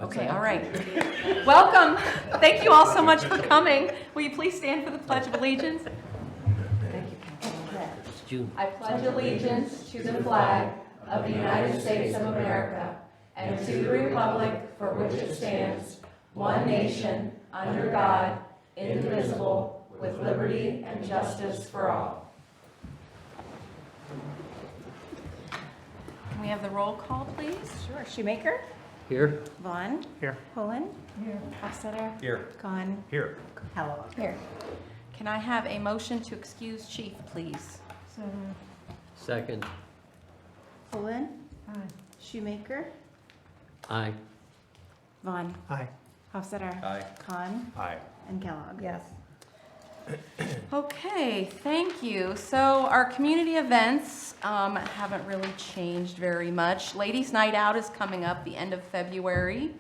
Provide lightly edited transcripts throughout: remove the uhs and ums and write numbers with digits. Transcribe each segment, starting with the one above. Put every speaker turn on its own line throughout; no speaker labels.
Okay, all right. Welcome. Thank you all so much for coming. Will you please stand for the Pledge of Allegiance? Thank you, Councilman.
It's June.
I pledge allegiance to the flag of the United States of America and to the republic for which it stands, one nation, under God, indivisible, with liberty and justice for all. Can we have the roll call, please?
Sure. Shoemaker,
Here?
Vaughn,
Here.
Pullen, Hofstadter,
Here.
Khan,
Here.
Kellogg. Here.
Can I have a motion to excuse Chief, please?
Second.
Pullen, Shoemaker,
Aye.
Vaughn,
Aye.
Hofstadter,
Aye.
Khan,
Aye.
and Kellogg.
Yes.
Okay, thank you. So our community events haven't really changed very much. Ladies' Night Out is coming up the end of February.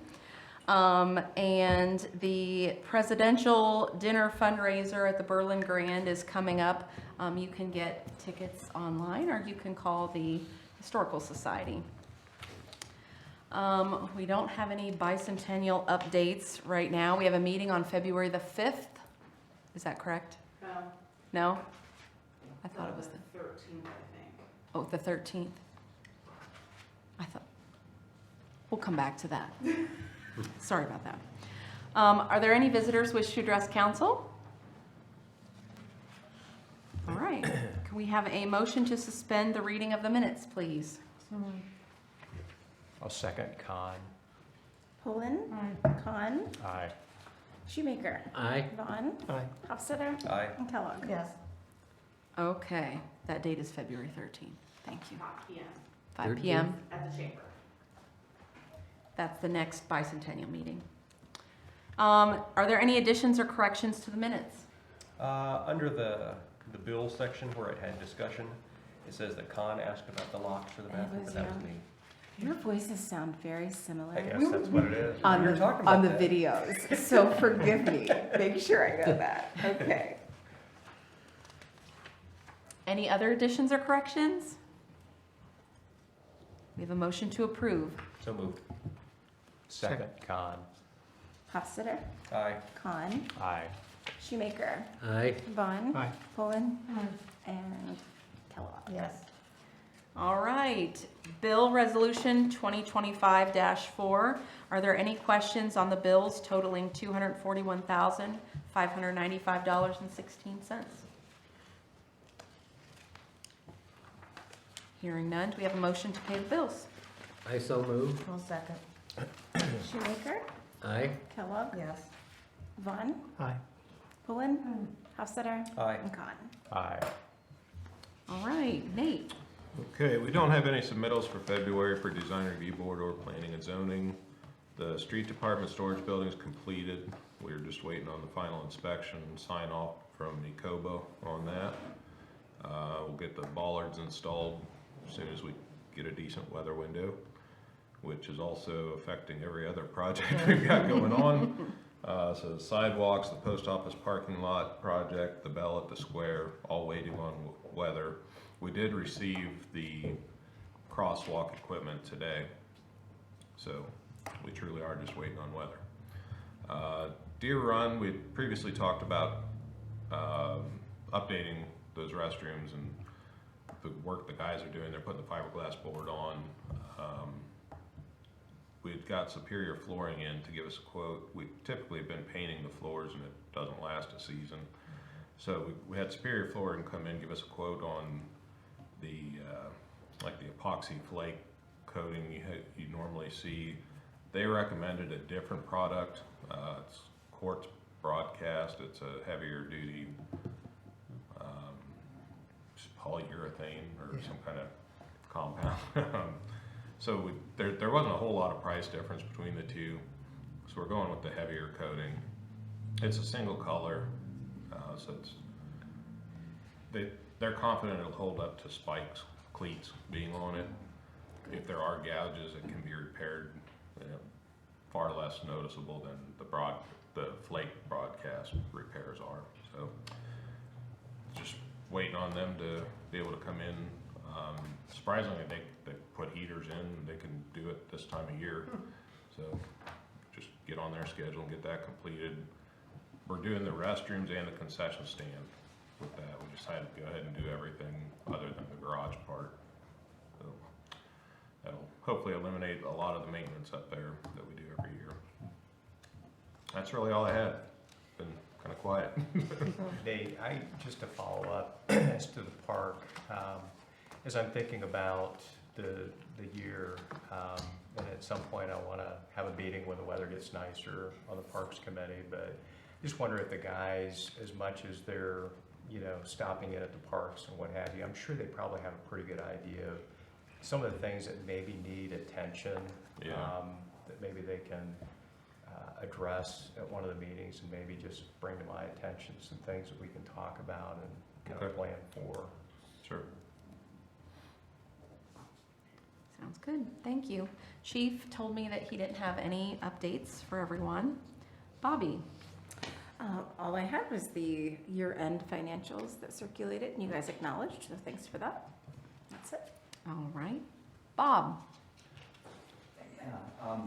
And the presidential dinner fundraiser at the Berlin Grand is coming up. You can get tickets online or you can call the Historical Society. We don't have any bicentennial updates right now. We have a meeting on February the 5th. Is that correct? No? I thought it was the 13th, I think. Oh, the 13th. I thought, we'll come back to that. Sorry about that. Are there any visitors wish to address council? All right. Can we have a motion to suspend the reading of the minutes, please?
I'll second Khan.
Pullen, Khan,
Aye.
Shoemaker,
Aye.
Vaughn,
Aye.
Hofstadter,
Aye.
and Kellogg.
Yes.
Okay, that date is February 13th. Thank you.
5 p.m.
5 p.m.
at the chamber.
That's the next bicentennial meeting. Are there any additions or corrections to the minutes?
Under the bill section where it had discussion, it says that Khan asked about the locks for the bathroom, but that was me.
Your voices sound very similar.
I guess that's what it is.
On
We were
the,
talking about
on the
that.
videos, so forgive me. Make sure I know that. Okay.
Any other additions or corrections? We have a motion to approve.
So moved. Second Khan.
Hofstadter,
Aye.
Khan,
Aye.
Shoemaker,
Aye.
Vaughn,
Aye.
Pullen, and Kellogg.
Yes.
All right, Bill Resolution 2025-4. Are there any questions on the bills totaling $241,595.16? Hearing none, do we have a motion to pay the bills?
I so move.
I'll second.
Shoemaker,
Aye.
Kellogg,
Yes.
Vaughn,
Aye.
Pullen, Hofstadter,
Aye.
and Khan.
Aye.
All right, Nate.
Okay, we don't have any submittals for February for Design Review Board or Planning and Zoning. The Street Department storage building is completed. We're just waiting on the final inspection and sign off from Ecobo on that. We'll get the bollards installed as soon as we get a decent weather window, which is also affecting every other project we've got going on. So the sidewalks, the post office parking lot project, the bell at the square, all waiting on weather. We did receive the crosswalk equipment today, so we truly are just waiting on weather. Deer Run, we previously talked about updating those restrooms and the work the guys are doing. They're putting the fiberglass board on. We've got Superior Flooring in to give us a quote. We typically have been painting the floors and it doesn't last a season. So we had Superior Flooring come in, give us a quote on the like the epoxy flake coating you normally see. They recommended a different product. It's Quartz Broadcast. It's a heavier duty polyurethane or some kind of compound. So there wasn't a whole lot of price difference between the two. So we're going with the heavier coating. It's a single color, so they're confident it'll hold up to spikes, cleats being on it. If there are gouges, it can be repaired, far less noticeable than the flake broadcast repairs are. So just waiting on them to be able to come in. Surprisingly, they put heaters in. They can do it this time of year. So get on their schedule and get that completed. We're doing the restrooms and the concession stand with that. We decided to go ahead and do everything other than the garage part. So that'll hopefully eliminate a lot of the maintenance up there that we do every year. That's really all I had. Been kind of quiet.
Just to follow up as to the park, as I'm thinking about the year, and at some point I want to have a meeting when the weather gets nicer on the Parks Committee, but just wonder if the guys, as much as they're, stopping in at the parks and what have you, I'm sure they probably have a pretty good idea of some of the things that maybe need attention,
Yeah.
that maybe they can address at one of the meetings, and maybe just bring to my attention some things that we can talk about and kind of
Okay.
plan for.
Sure.
Sounds good, thank you. Chief told me that he didn't have any updates for everyone. Bobby?
All I had was the year-end financials that circulated, and you guys acknowledged, so thanks for that. That's it.
All right. Bob?
Yeah, I have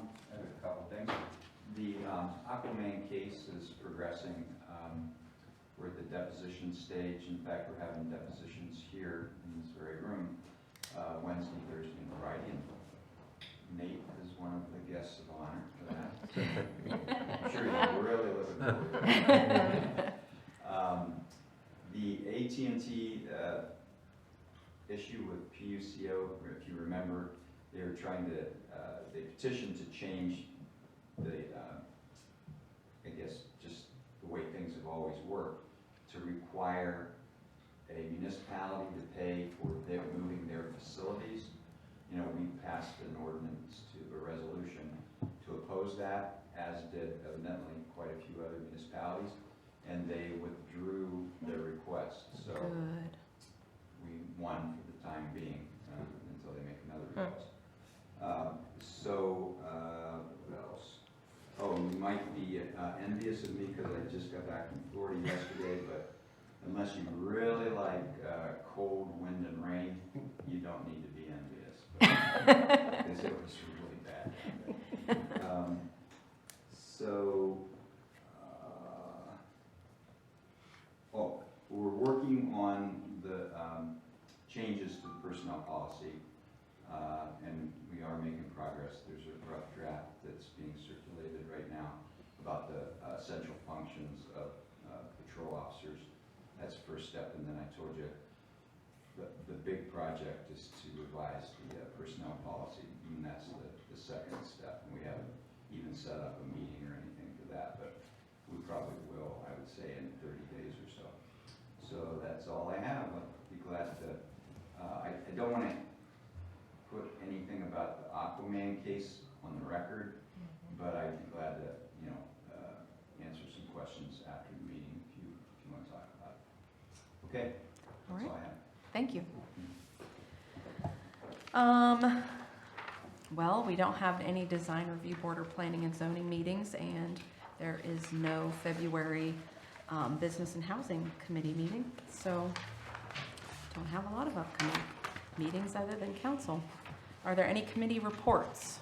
a couple things. The Aquaman case is progressing. We're at the deposition stage. In fact, we're having depositions here in this very room, Wednesday, Thursday, and Friday. And Nate is one of the guests of honor for that. I'm sure you're really looking forward to it. The AT&T issue with PUCO, if you remember, they were trying to, they petitioned to change the, I guess, just the way things have always worked, to require a municipality to pay for their moving their facilities. We passed an ordinance to a resolution to oppose that, as did evidently quite a few other municipalities, and they withdrew their request. So
Good.
we won for the time being until they make another request. What else? Oh, you might be envious of me because I just got back from Florida yesterday, but unless you really like cold wind and rain, you don't need to be envious. Because it was really bad. We're working on the changes to the personnel policy, and we are making progress. There's a rough draft that's being circulated right now about the essential functions of patrol officers. That's the first step, and then I told you the big project is to revise the personnel policy, and that's the second step. And we haven't even set up a meeting or anything for that, but we probably will, I would say, in 30 days or so. So that's all I have. I'll be glad to, I don't want to put anything about the Aquaman case on the record, but I'd be glad to, answer some questions after the meeting if you want to talk about it. Okay?
All
That's
right.
all I have.
Thank you. Well, we don't have any design review board or planning and zoning meetings, and there is no February business and housing committee meeting, so don't have a lot of upcoming meetings other than council. Are there any committee reports?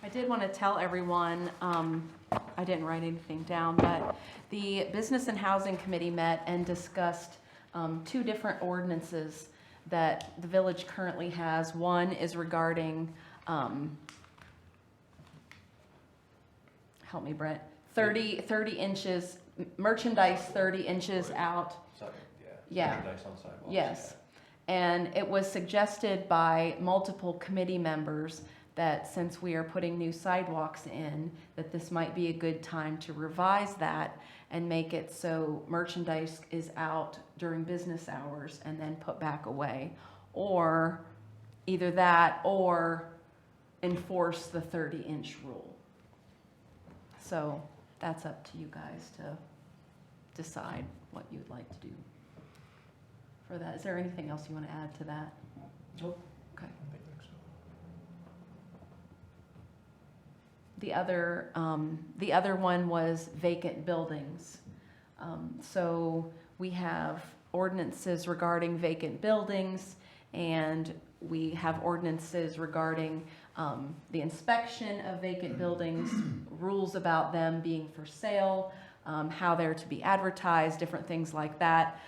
I did want to tell everyone, I didn't write anything down, but the Business and Housing Committee met and discussed two different ordinances that the village currently has. One is regarding, help me, Brent, 30 inches, merchandise 30 inches out. Yeah.
Merchandise on sidewalks.
Yes. And it was suggested by multiple committee members that since we are putting new sidewalks in, that this might be a good time to revise that and make it so merchandise is out during business hours and then put back away. Or either that or enforce the 30-inch rule. So that's up to you guys to decide what you'd like to do for that. Is there anything else you want to add to that?
Nope.
Okay.
I think so.
The other one was vacant buildings. So we have ordinances regarding vacant buildings, and we have ordinances regarding the inspection of vacant buildings, rules about them being for sale, how they're to be advertised, different things like that.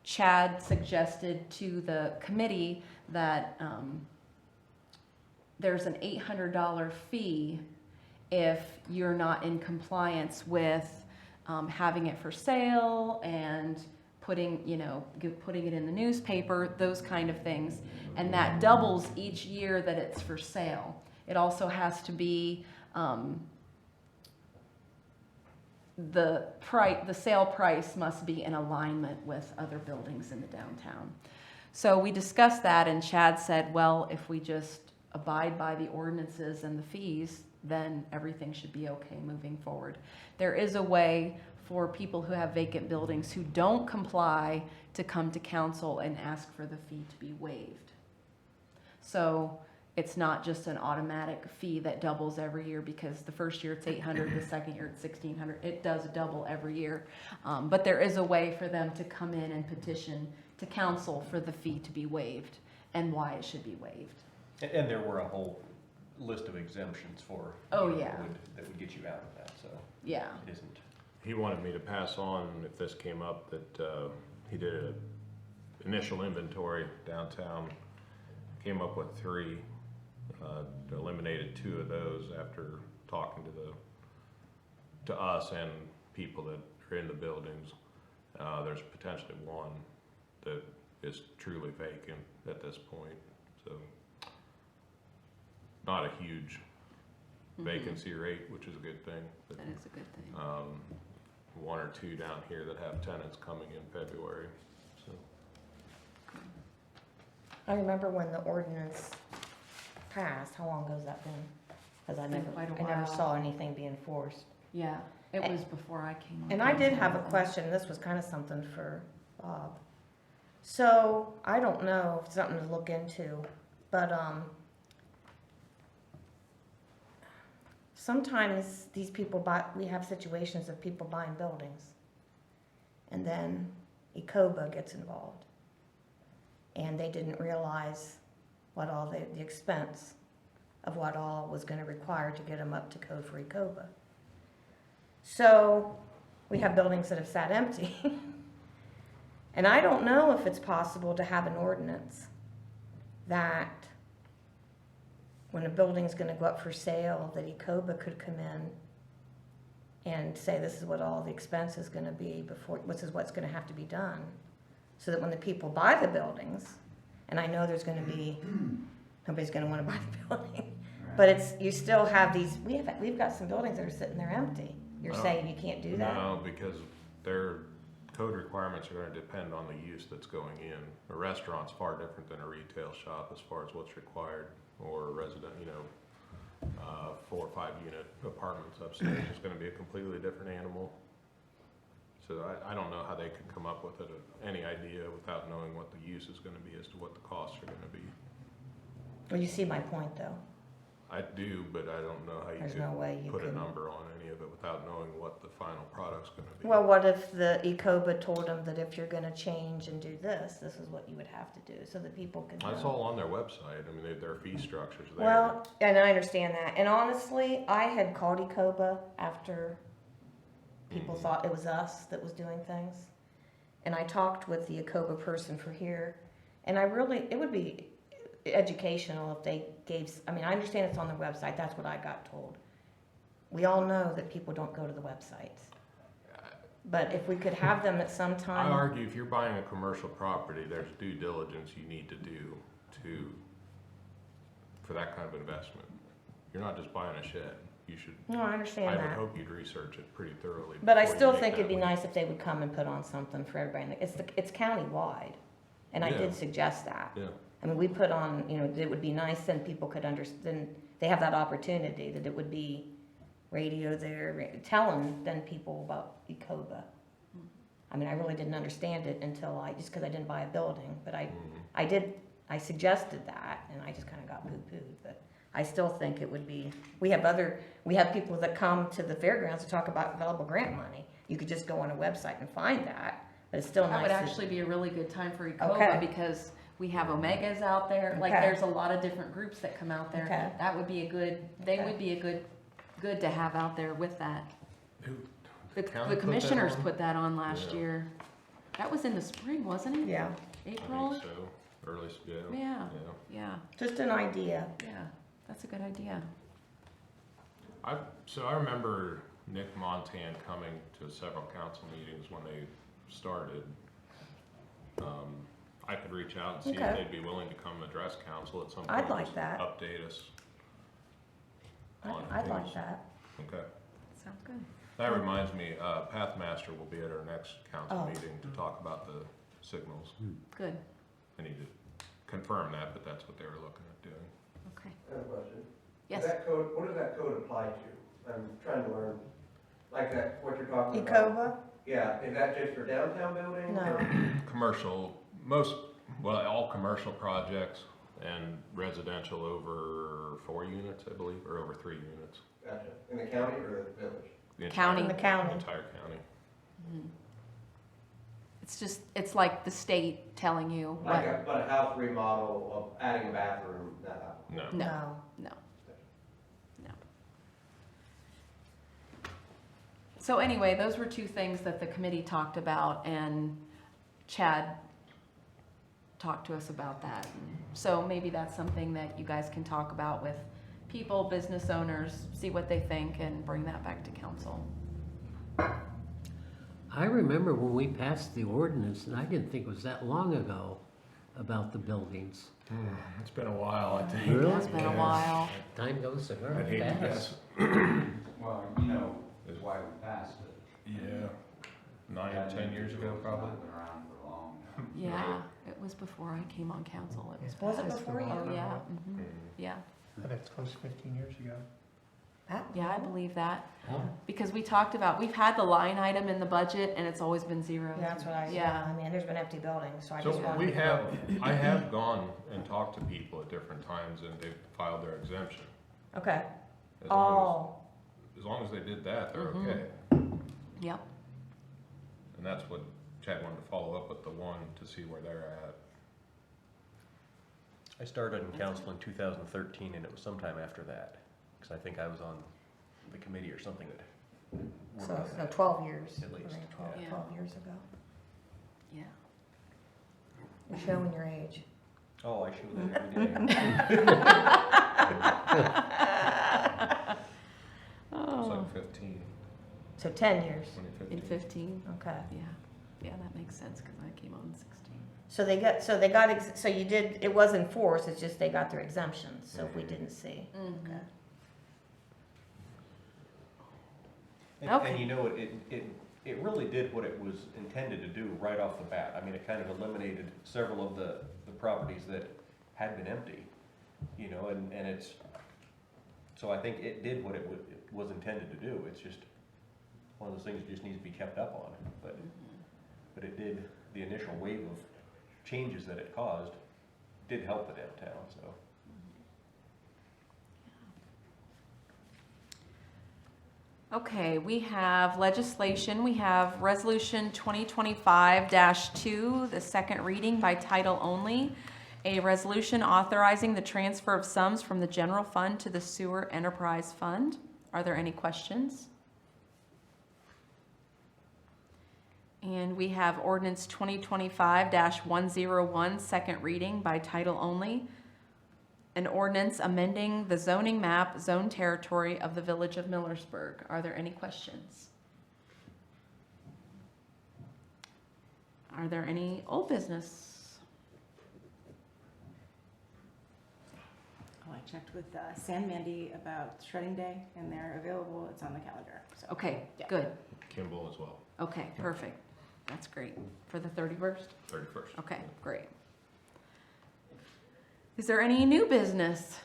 Chad suggested to the committee that there's an $800 fee if you're not in compliance with having it for sale and putting it in the newspaper, those kind of things. And that doubles each year that it's for sale. It also has to be the sale price must be in alignment with other buildings in the downtown. So we discussed that, and Chad said, well, if we just abide by the ordinances and the fees, then everything should be okay moving forward. There is a way for people who have vacant buildings who don't comply to come to council and ask for the fee to be waived. So it's not just an automatic fee that doubles every year, because the first year it's $800, the second year it's $1,600. It does double every year. But there is a way for them to come in and petition to council for the fee to be waived and why it should be waived.
And there were a whole list of exemptions for.
Oh,
you know,
yeah.
that would get you out of that, so
Yeah.
it isn't.
He wanted me to pass on, if this came up, that he did an initial inventory downtown, came up with 3, eliminated 2 of those after talking to us and people that are in the buildings. There's potentially 1 that is truly vacant at this point, so not a huge vacancy rate, which is a good thing. But,
That is a good thing.
1 or 2 down here that have tenants coming in February, so.
I remember when the ordinance passed. How long ago's that been? Because I
been quite a
never
while.
saw anything be enforced.
Yeah, it was before I came on.
And I did have a
council.
question. This was kind of something for Bob. So I don't know if it's something to look into, but sometimes these people we have situations of people buying buildings, and then ECOBA gets involved, and they didn't realize what all the expense of what all was going to require to get them up to code for ECOBA. So we have buildings that have sat empty. And I don't know if it's possible to have an ordinance that when a building's gonna go up for sale, that ECOBA could come in and say, this is what all the expense is gonna be before, this is what's gonna have to be done. So that when the people buy the buildings, and I know there's gonna be, nobody's gonna wanna buy the building, but it's, you still have these, we've got some buildings that are sitting there empty. You're
No.
saying you can't do that?
No, because their code requirements are gonna depend on the use that's going in. A restaurant's far different than a retail shop as far as what's required, or a resident, 4 or 5 unit apartments upstairs is gonna be a completely different animal. So I don't know how they could come up with any idea without knowing what the use is gonna be as to what the costs are gonna be.
Well, you see my point, though.
I do, but I don't know how you
There's no way you
could put a
could.
number on any of it without knowing what the final product's gonna be.
Well, what if the ECOBA told them that if you're gonna change and do this, this is what you would have to do, so that people can know?
That's all on their website. I mean, their fee structure's there.
Well, and I understand that, and honestly, I had called ECOBA after people thought it was us that was doing things. And I talked with the ECOBA person for here, and it would be educational if they I understand it's on their website, that's what I got told. We all know that people don't go to the websites. But if we could have them at some
I
time,
argue if you're buying a commercial property, there's due diligence you need to do for that kind of investment. You're not just buying a shed. You should,
no, I understand
I would
that.
hope you'd research it pretty thoroughly.
But I
before you
still
make
think
that
it'd be
leap.
nice if they would come and put on something for everybody. It's countywide, and I
Yeah.
did suggest that.
Yeah,
I mean, we put on, it would be nice, then people could understand, they have that opportunity, that it would be radio there, telling then people about ECOBA. I mean, I really didn't understand it until just because I didn't buy a building, but
Mhm.
I suggested that, and I just kind of got poo-pooed, but I still think it would be, we have people that come to the fairgrounds to talk about available grant money. You could just go on a website and find that, but it's still nice.
That would actually be a really good time for ECOBA,
Okay.
because we have Omegas out there, like,
Okay.
there's a lot of different groups that come out there.
Okay.
That would be a good, they
Okay.
would be a good to have out there with that.
Who-
The
county put
the
that
commissioners
on?
put that on last
Yeah.
year. That was in the spring, wasn't it?
Yeah,
I
April?
think so, early, yeah,
Yeah,
yeah.
yeah,
just an idea.
yeah, that's a good idea.
So I remember Nick Montan coming to several council meetings when they started. I could reach out and see if
Okay.
they'd be willing to come address council at some point.
I'd like
just
that.
Update us. on
I'd like
things.
that.
Okay.
Sounds good.
That reminds me, Pathmaster will be at our next council
Oh.
meeting to talk about the signals.
Good,
I need to confirm that, but that's what they were looking at doing.
okay.
I have a question.
Yes,
That code, what does that code apply to? I'm trying to learn, like that, what you're talking about.
Ecova?
Yeah, is that just for downtown buildings?
No.
or-
Commercial, all commercial projects and residential over 4 units, I believe, or over 3 units.
Gotcha. In the county or the village?
The
County.
In the county.
Entire county.
Mhm. It's just, it's like the state telling you
Like
what,
but a house remodel of adding a bathroom, that,
No.
No. no. So anyway, those were two things that the committee talked about, and Chad talked to us about that. So maybe that's something that you guys can talk about with people, business owners, see what they think, and bring that back to council.
I remember when we passed the ordinance, and I didn't think it was that long ago, about the buildings.
It's been a while, I think.
Really?
It's been a while.
Time goes so
I'd hate
very
to
fast.
guess.
Well, you know, is why we passed it.
Yeah, 9 or 10 years ago, probably.
It's been around for long now.
Yeah, it was before I came on council. It was
Was it
passed.
before you?
Oh, yeah,
Mm.
yeah.
I think it's close to 15 years ago.
That-
Yeah, I believe that.
Oh,
Because we talked about, we've had the line item in the budget and it's always been zero.
Yeah, that's what I,
Yeah.
I mean, there's been empty buildings, so I just
So
wanted.
I have gone and talked to people at different times and they've filed their exemption.
Okay,
As long
oh,
as long as they did that, they're
Mhm.
okay.
Yep,
And that's what Chad wanted to follow up with the one to see where they're at.
I started in council in 2013, and it was sometime after that, because I think I was on the committee or something that worked
so,
on
so
that.
12 years.
At least,
I mean, 12,
yeah.
12 years ago.
yeah.
You're showing your age.
Oh, I show that every day.
It's
Oh,
like 15,
So 10 years,
2015.
in 15,
okay.
yeah. Yeah, that makes sense because I came on in 16.
So so you did, it was enforced, it's just they got their exemptions, so if we didn't see. Okay.
Okay.
And you know, it really did what it was intended to do right off the bat. I mean, it kind of eliminated several of the properties that had been empty, you know, and it's, so I think it did what it was intended to do. It's just one of those things that just needs to be kept up on, but it did, the initial wave of changes that it caused did help the downtown, so.
Okay, we have legislation. We have Resolution 2025-2, the second reading by title only. A resolution authorizing the transfer of sums from the general fund to the sewer enterprise fund. Are there any questions? And we have ordinance 2025-101, second reading by title only. An ordinance amending the zoning map, zone territory of the village of Millersburg. Are there any questions? Are there any old business?
Oh, I checked with San Mandy about shredding day, and they're available. It's on the calendar. So
Okay,
Yeah.
good.
Kimball as well,
Okay, perfect. That's great. For the 31st?
31st.
Okay, great. Is there any new business?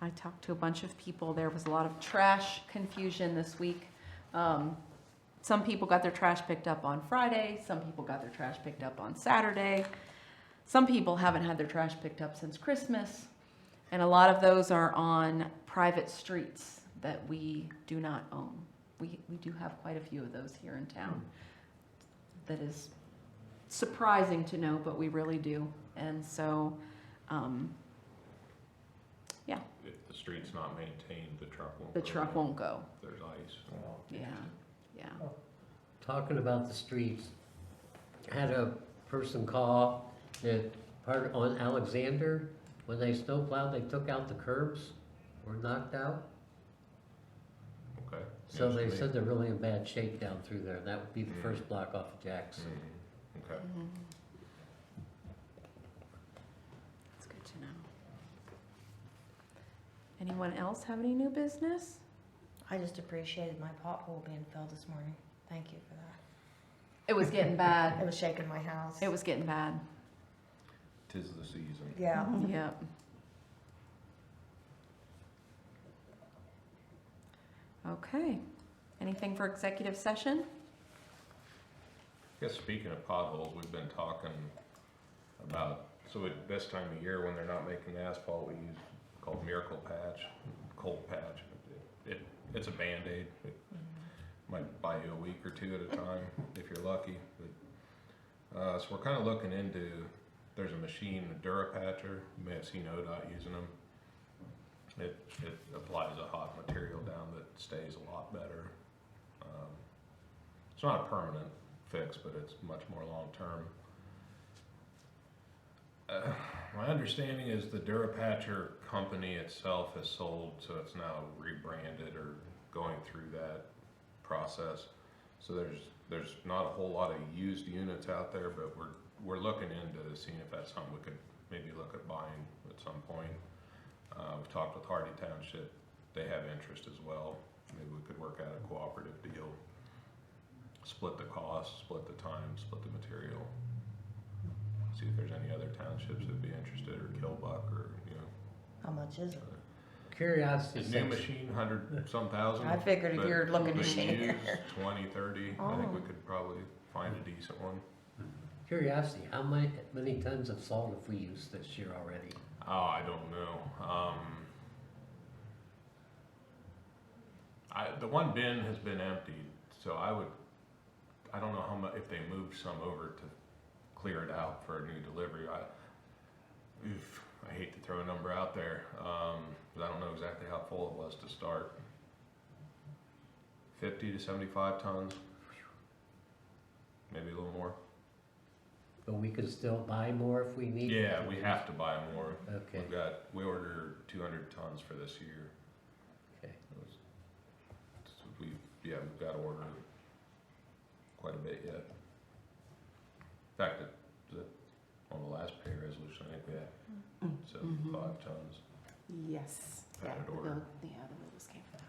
I talked to a bunch of people. There was a lot of trash confusion this week. Some people got their trash picked up on Friday. Some people got their trash picked up on Saturday. Some people haven't had their trash picked up since Christmas. And a lot of those are on private streets that we do not own. we do have quite a few of those here in town. That is surprising to know, but we really do. And so,
If the street's not maintained, the truck won't.
the
go
truck
in.
won't go.
There's ice.
Yeah, yeah.
Talking about the streets, had a person call that part on Alexander, when they snowplowed, they took out the curbs, were knocked out.
Okay.
So
News to
they
me.
said they're really in bad shape down through there. That would be the
Mm.
first block off of Jackson.
Mhm. Okay.
That's good to know. Anyone else have any new business?
I just appreciated my pothole being filled this morning. Thank you for that.
It was getting
It
bad.
was shaking my house.
It was getting bad.
Tis the season.
Yeah.
Yep. Okay. Anything for executive session?
I guess speaking of potholes, we've been talking about, so at this time of year, when they're not making the asphalt, we use called Miracle Patch, Cold Patch. It's a Band-Aid. It might buy you a week or two at a time if you're lucky. But, so we're kind of looking into, there's a machine, a Durapatcher. You may have seen ODOT using them. It applies a hot material down that stays a lot better. It's not a permanent fix, but it's much more long-term. My understanding is the Durapatcher company itself has sold, so it's now rebranded or going through that process. So there's not a whole lot of used units out there, but we're looking into seeing if that's something we could maybe look at buying at some point. We've talked with Hardy Township, they have interest as well. Maybe we could work out a cooperative deal. Split the cost, split the time, split the material. See if there's any other townships that'd be interested, or Killbuck, or, you know.
How much is it?
Curiosity
The new
sakes,
machine, 100-some thousand.
I figured if
but-
you're looking to
but
shave.
used 20, 30, I think we
Oh.
could probably find a decent one.
curiosity, how many tons of salt have we used this year already?
Oh, I don't know. The one bin has been emptied, so I don't know how much, if they moved some over to clear it out for a new delivery. I hate to throw a number out there, but I don't know exactly how full it was to start. 50 to 75 tons, maybe a little more.
But we could still buy more if we need.
Yeah, we have to buy more.
Okay,
We ordered 200 tons for this year.
okay.
We've got to order quite a bit yet. In fact, on the last pay resolution, I think we had 75 tons.
Yes.
Had it ordered.
The bills came for that.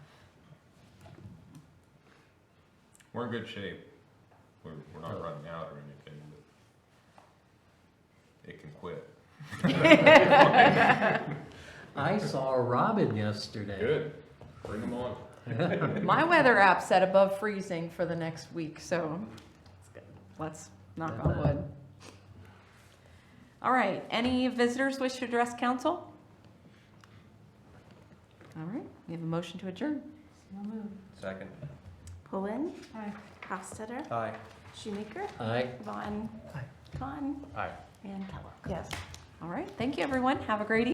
We're in good shape. We're not running out or anything, but it can quit.
I saw a robin yesterday.
Good. Bring them on.
My weather app said above freezing for the next week, so let's knock on wood. All right, any visitors wish to address council? All right, we have a motion to adjourn.
Second.
Pullen.
Aye.
Hofstadter.
Aye.
Shoemaker.
Aye.
Vaughn. Con.
Aye.
And Kellogg.
Yes.
All right, thank you, everyone. Have a great evening.